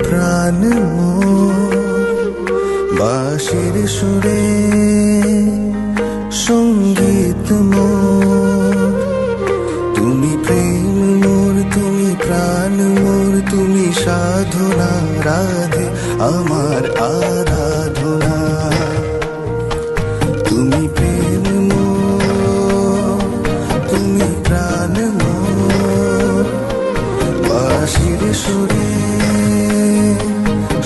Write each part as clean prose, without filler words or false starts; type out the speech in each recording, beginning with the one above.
প্রাণ বাঁশির সুরে সঙ্গীত মোর, তুমি প্রেম মোর, তুমি প্রাণ মোর, তুমি সাধনা রাধে আমার আরাধনা। তুমি প্রেম মোর, তুমি প্রাণ মোর, বাঁশির সুরে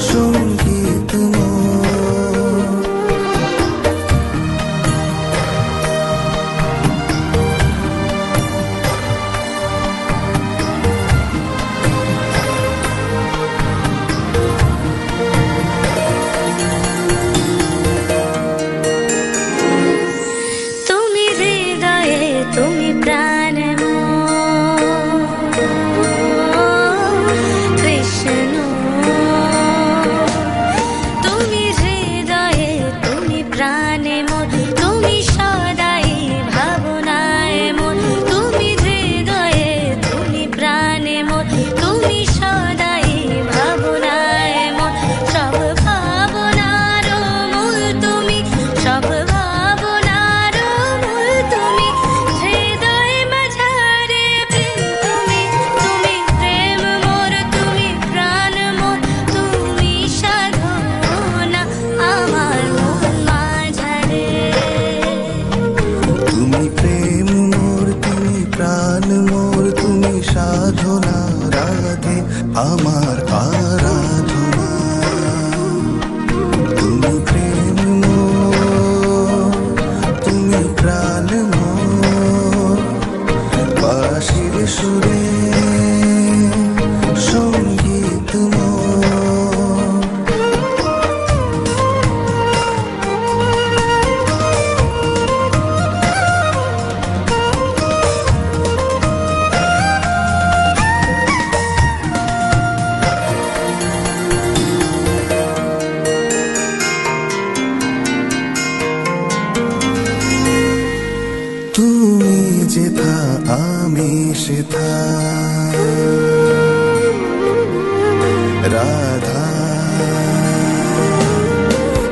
সঙ্গীত মোর। তুমি হৃদয়ে, তুমি প্রাণ কৃষ্ণ। তুমি হৃদয়ে, তুমি প্রাণে মোর, তুমি সদাই ভাবনায় মোর। তুমি হৃদয়ে, তুমি প্রাণে মোর, তুমি সদাই ভাবনায় মোর। সব ভাবনার মূল তুমি, সব ভাবনার মূল তুমি, হৃদয় মাঝারে প্রেম তুমি। তুমি প্রেম মোর, তুমি প্রাণ মোর, তুমি সাধনা আমার মন মাঝারে। তুমি প্রেম মোর, তুমি প্রাণ মোর, তুমি সাধনা রাধে আমার আরাধনা। তুমি প্রেম মোর, তুমি প্রাণ মোর, বাঁশির সুরে সঙ্গীত মোর। তুমি যেথা আমি সেথা, রাধা।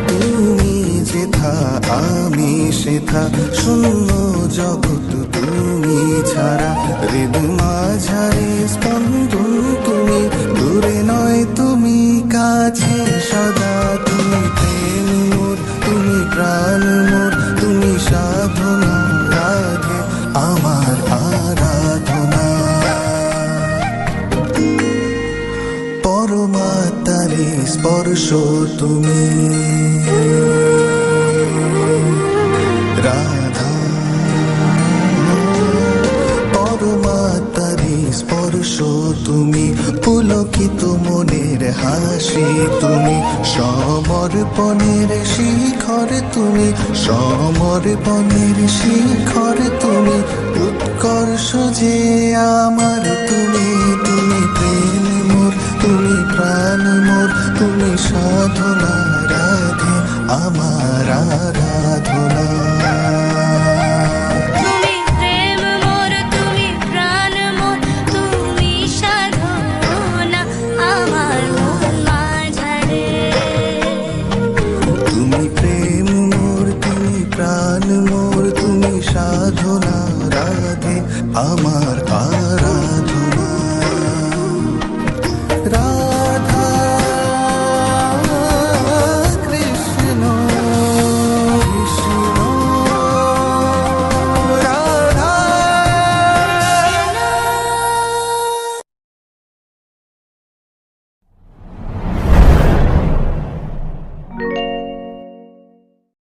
তুমি যেথা আমি সেথা, শূন্য জগৎ তুমি ছাড়া। হৃদ মাঝারে স্পন্দন তুমি, দূরে নয় তুমি কাছে সদা। তুমি প্রেম মোর, তুমি প্রাণ মোর, তুমি সাধনা রাধে আমার আরাধনা। পরমাত্মারে স্পর্শ তুমি, রাধা। পরমাত্মারে স্পর্শ তুমি, পুলকিত মনের হাসি তুমি, সমর্পণের শিখর তুমি, সমর্পণের শিখর তুমি, উৎকর্ষ যে আমার তুমি। তুমি প্রেম মোর, তুমি প্রাণ মোর, তুমি সাধনা রাধে আমার আরাধনা। তুমি প্রেম মোর, তুমি প্রাণ মোর, তুমি সাধনা আমার মন মাঝারে। তুমি প্রেম মোর, তুমি প্রাণ মোর, তুমি সাধনা রাধে আমার আরাধনা।